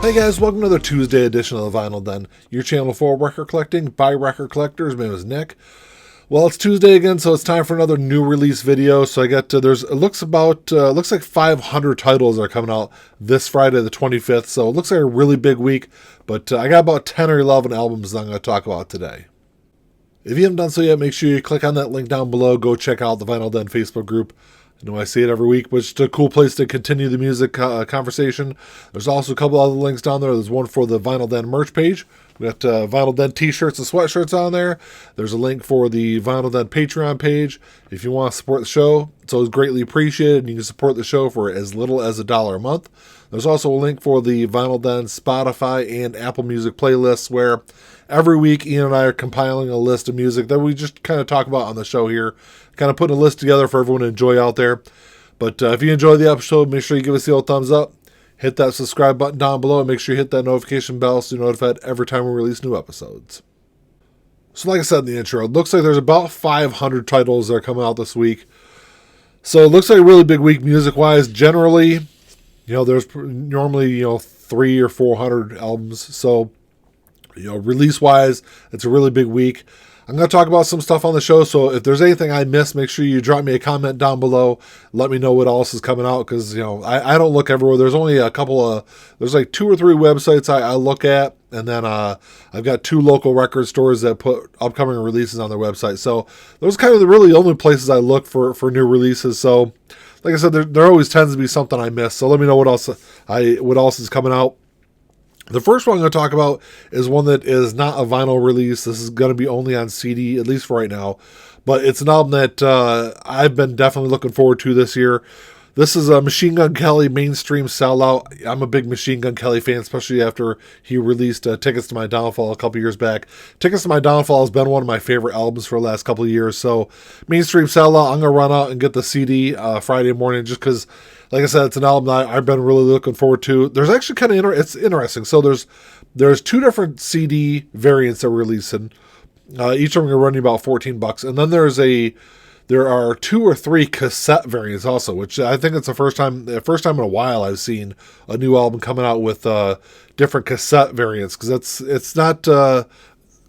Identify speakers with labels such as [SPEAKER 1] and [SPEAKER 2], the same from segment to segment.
[SPEAKER 1] Hey guys, welcome to another Tuesday edition of the Vinyl Den, your channel for record collecting by record collectors. My name is Nick. Well, it's Tuesday again, so it's time for another new release video. So I got looks like 500 titles are coming out this Friday, the 25th. So it looks like a really big week, but I got about 10 or 11 albums that I'm going to talk about today. If you haven't done so yet, make sure you click on that link down below. Go check out the Vinyl Den Facebook group. I know I see it every week, but it's a cool place to continue the music conversation. There's also a couple other links down there. There's one for the Vinyl Den merch page. We got Vinyl Den t-shirts and sweatshirts on there. There's a link for the Vinyl Den Patreon page. If you want to support the show, it's always greatly appreciated. And you can support the show for as little as $1 a month. There's also a link for the Vinyl Den Spotify and Apple Music playlists, where every week Ian and I are compiling a list of music that we just kind of talk about on the show here. Kind of putting a list together for everyone to enjoy out there. But if you enjoy the episode, make sure you give us the old thumbs up. Hit that subscribe button down below and make sure you hit that notification bell so you're notified every time we release new episodes. So like I said in the intro, it looks like there's about 500 titles that are coming out this week. So it looks like a really big week music-wise. Generally, there's normally, 300 or 400 albums. So, release-wise, it's a really big week. I'm going to talk about some stuff on the show, so if there's anything I missed, make sure you drop me a comment down below. Let me know what else is coming out, because, I don't look everywhere. There's only there's like 2 or 3 websites I look at, and then I've got 2 local record stores that put upcoming releases on their website. So those are kind of the only places I look for new releases. So, like I said, there always tends to be something I miss. So let me know what else is coming out. The first one I'm going to talk about is one that is not a vinyl release. This is going to be only on CD, at least for right now. But it's an album that I've been definitely looking forward to this year. This is a Machine Gun Kelly mainstream sellout. I'm a big Machine Gun Kelly fan, especially after he released Tickets to My Downfall a couple years back. Tickets to My Downfall has been one of my favorite albums for the last couple of years. So mainstream sellout, I'm going to run out and get the CD Friday morning just because, like I said, it's an album that I've been really looking forward to. There's actually kind of it's interesting. So there's 2 different CD variants that we're releasing. Each of them are running about $14, and then there are 2 or 3 cassette variants also, which I think it's the first time in a while I've seen a new album coming out with different cassette variants, because it's not.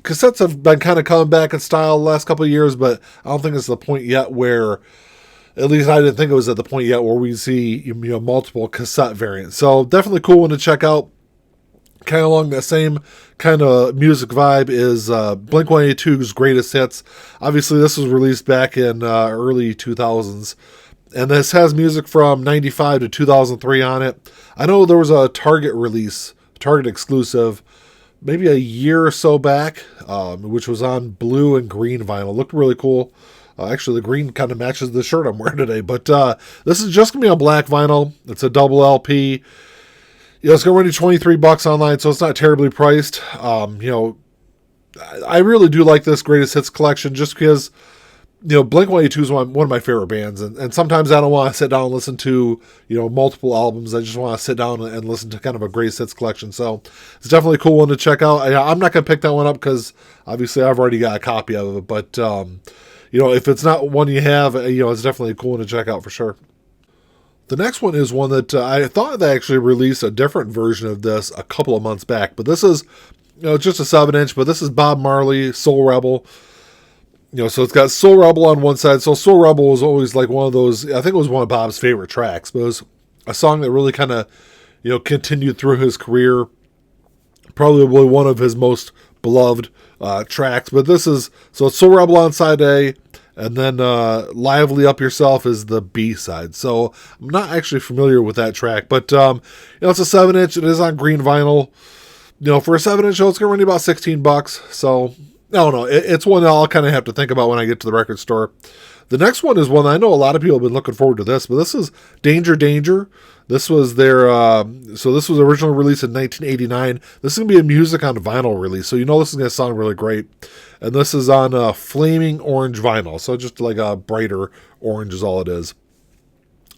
[SPEAKER 1] Cassettes have been kind of coming back in style the last couple of years, but I don't think it's the point yet where. At least I didn't think it was at the point yet where we see multiple cassette variants. So definitely cool one to check out. Kind of along that same kind of music vibe is Blink-182's Greatest Hits. Obviously, this was released back in early 2000s. And this has music from 95 to 2003 on it. I know there was a Target release, Target exclusive, maybe a year or so back, which was on blue and green vinyl. Looked really cool. Actually, the green kind of matches the shirt I'm wearing today. But this is just going to be on black vinyl. It's a double LP. It's going to run you $23 online, so it's not terribly priced. I really do like this Greatest Hits collection just because, Blink-182 is one of my favorite bands. And sometimes I don't want to sit down and listen to, multiple albums. I just want to sit down and listen to kind of a Greatest Hits collection. So it's definitely a cool one to check out. I'm not going to pick that one up because obviously I've already got a copy of it. But, if it's not one you have, it's definitely a cool one to check out for sure. The next one is one that I thought they actually released a different version of this a couple of months back. But this is, just a 7-inch, but this is Bob Marley, Soul Rebel. So it's got Soul Rebel on one side. So Soul Rebel was always like one of those, I think it was one of Bob's favorite tracks. But it was a song that really kind of, continued through his career. Probably one of his most beloved tracks. But this is, so it's Soul Rebel on side A. And then Lively Up Yourself is the B side. So I'm not actually familiar with that track. But, it's a 7-inch. It is on green vinyl. For a 7-inch show, it's going to run you about $16. So, I don't know. It's one that I'll kind of have to think about when I get to the record store. The next one is one that I know a lot of people have been looking forward to this. But this is Danger Danger. This was their, so this was originally released in 1989. This is going to be a music on vinyl release. So this is going to sound really great. And this is on flaming orange vinyl. So just like a brighter orange is all it is.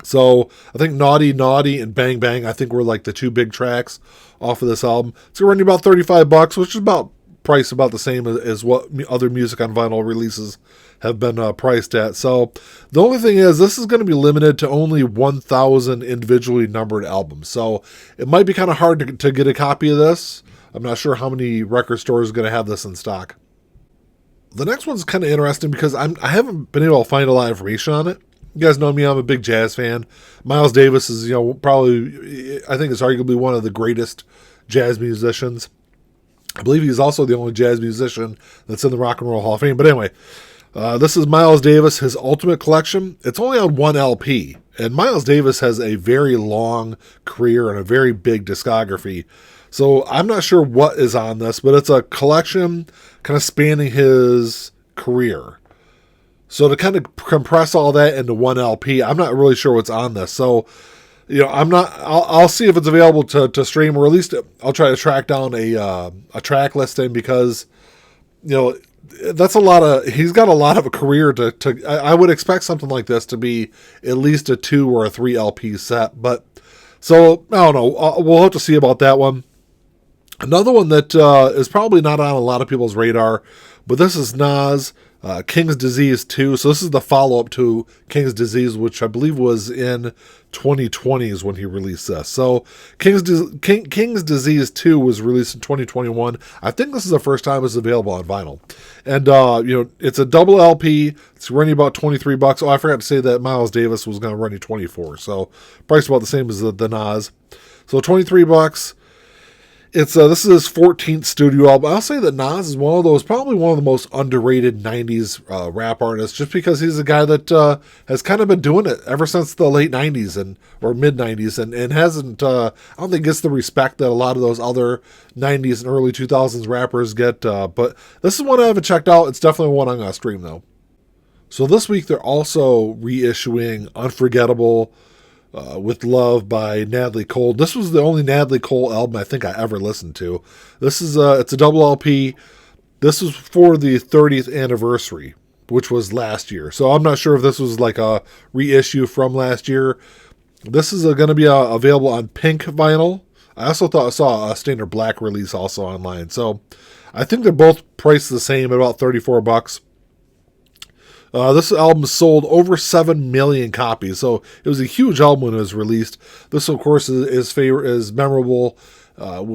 [SPEAKER 1] So I think Naughty Naughty and Bang Bang, I think were like the 2 big tracks off of this album. It's going to run you about $35, which is about priced about the same as what other music on vinyl releases have been priced at. So the only thing is, this is going to be limited to only 1,000 individually numbered albums. So it might be kind of hard to get a copy of this. I'm not sure how many record stores are going to have this in stock. The next one's kind of interesting because I haven't been able to find a lot of information on it. You guys know me, I'm a big jazz fan. Miles Davis is, probably, I think it's arguably one of the greatest jazz musicians. I believe he's also the only jazz musician that's in the Rock and Roll Hall of Fame. But anyway, this is Miles Davis, his Ultimate Collection. It's only on one LP. And Miles Davis has a very long career and a very big discography. So I'm not sure what is on this, but it's a collection kind of spanning his career. So to kind of compress all that into one LP, I'm not really sure what's on this. So, I'll see if it's available to stream, or at least I'll try to track down a track listing, because, that's a lot of, he's got a lot of a career to I would expect something like this to be at least a 2 or a 3 LP set. But so I don't know. We'll have to see about that one. Another one that is probably not on a lot of people's radar, but this is Nas, King's Disease 2. So this is the follow-up to King's Disease, which I believe was in 2020 is when he released this. So King's Disease 2 was released in 2021. I think this is the first time it's available on vinyl. And, it's a double LP. It's running about $23. Oh, I forgot to say that Miles Davis was going to run you $24. So price about the same as the Nas. So $23. It's this is his 14th studio album. I'll say that Nas is probably one of the most underrated 90s rap artists, just because he's a guy that has kind of been doing it ever since the late 90s or mid 90s, and hasn't, I don't think gets the respect that a lot of those other 90s and early 2000s rappers get. But this is one I haven't checked out. It's definitely one I'm going to stream though. So this week they're also reissuing Unforgettable with Love by Natalie Cole. This was the only Natalie Cole album I think I ever listened to. This is it's a double LP. This was for the 30th anniversary, which was last year. So I'm not sure if this was like a reissue from last year. This is going to be available on pink vinyl. I also saw a standard black release also online. So I think they're both priced the same at about $34. This album sold over 7 million copies, so it was a huge album when it was released. This, of course, is memorable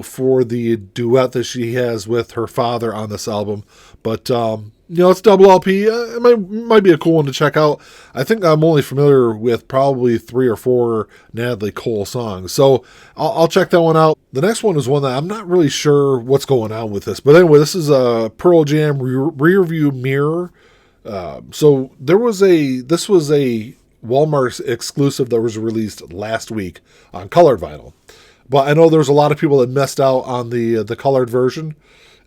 [SPEAKER 1] for the duet that she has with her father on this album. But it's double LP. It might be a cool one to check out. I think I'm only familiar with probably 3 or 4 Natalie Cole songs, so I'll check that one out. The next one is one that I'm not really sure what's going on with this, but anyway, this is a Pearl Jam Rearview Mirror. So this was a Walmart exclusive that was released last week on colored vinyl, but I know there's a lot of people that missed out on the colored version,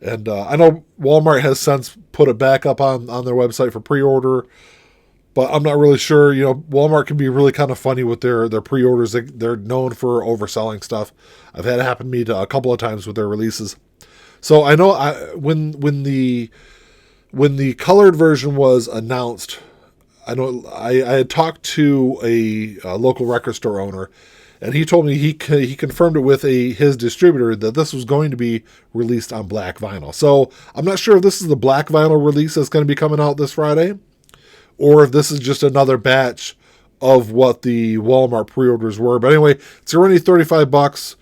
[SPEAKER 1] and I know Walmart has since put it back up on their website for pre-order, but I'm not really sure. Walmart can be really kind of funny with their pre-orders. They're known for overselling stuff. I've had it happen to me a couple of times with their releases. So I know when the colored version was announced, I had talked to a local record store owner, and he told me he confirmed it with his distributor that this was going to be released on black vinyl. So I'm not sure if this is the black vinyl release that's going to be coming out this Friday, or if this is just another batch of what the Walmart pre-orders were. But anyway, it's already $35.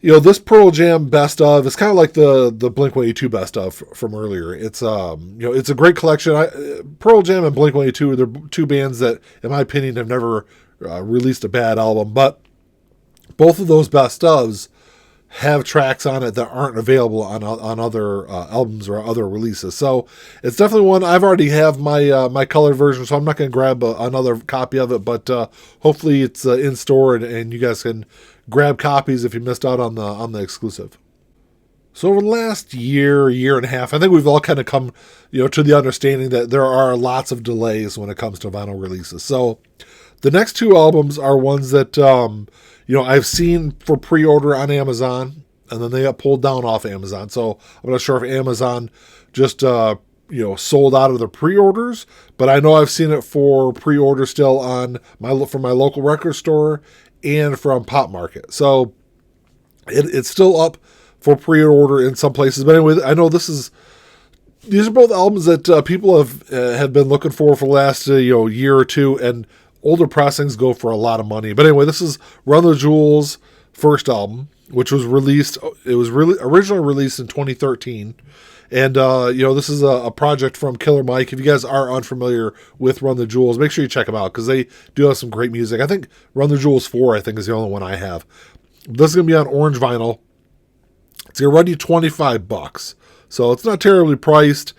[SPEAKER 1] This Pearl Jam best of is kind of like the Blink-182 best of from earlier. It's it's a great collection. Pearl Jam and Blink-182 they're two bands that, in my opinion, have never released a bad album, but both of those best ofs have tracks on it that aren't available on other albums or other releases. So it's definitely one. I've already have my colored version, so I'm not going to grab another copy of it, but hopefully it's in store and you guys can grab copies if you missed out on the exclusive. So over the last year and a half, I think we've all kind of come, to the understanding that there are lots of delays when it comes to vinyl releases. So the next 2 albums are ones that, I've seen for pre-order on Amazon, and then they got pulled down off Amazon. So I'm not sure if Amazon just, sold out of the pre-orders, but I know I've seen it for pre-order still from my local record store and from Pop Market. So it's still up for pre-order in some places. But anyway, I know these are both albums that people have been looking for the last year or two, and older pressings go for a lot of money. But anyway, this is Run the Jewels' first album, which was released. It was originally released in 2013. And, this is a project from Killer Mike. If you guys are unfamiliar with Run the Jewels, make sure you check them out because they do have some great music. I think Run the Jewels 4, I think, is the only one I have. This is going to be on orange vinyl. It's going to run you $25. So it's not terribly priced.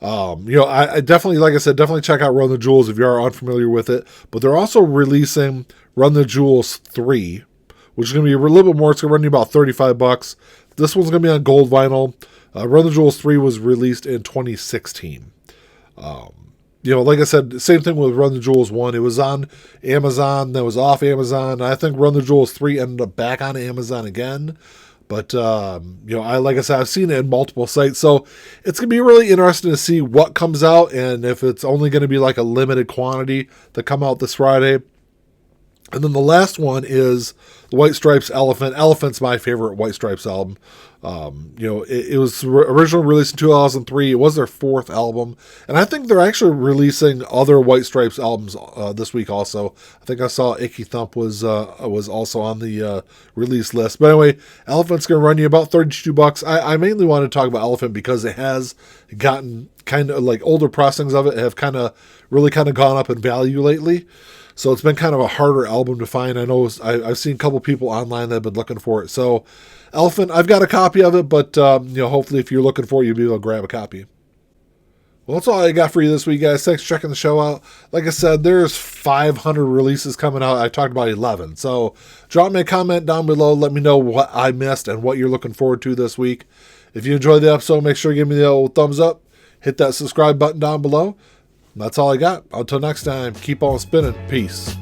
[SPEAKER 1] I definitely, like I said, definitely check out Run the Jewels if you are unfamiliar with it. But they're also releasing Run the Jewels 3, which is going to be a little bit more. It's going to run you about $35. This one's going to be on gold vinyl. Run the Jewels 3 was released in 2016. Like I said, same thing with Run the Jewels 1. It was on Amazon, then was off Amazon. I think Run the Jewels 3 ended up back on Amazon again. But, like I said, I've seen it in multiple sites. So it's going to be really interesting to see what comes out and if it's only going to be like a limited quantity that come out this Friday. And then the last one is the White Stripes Elephant. Elephant's my favorite White Stripes album. It was originally released in 2003. It was their fourth album. And I think they're actually releasing other White Stripes albums this week also. I think I saw Icky Thump was also on the release list. But anyway, Elephant's going to run you about $32. I mainly want to talk about Elephant because it has gotten kind of like older pressings of it have really gone up in value lately. So it's been kind of a harder album to find. I know I've seen a couple people online that have been looking for it. So Elephant, I've got a copy of it, but hopefully if you're looking for it, you'll be able to grab a copy. Well, that's all I got for you this week, guys. Thanks for checking the show out. Like I said, there's 500 releases coming out. I talked about 11. So drop me a comment down below. Let me know what I missed and what you're looking forward to this week. If you enjoyed the episode, make sure you give me the old thumbs up. Hit that subscribe button down below. That's all I got. Until next time, keep on spinning. Peace.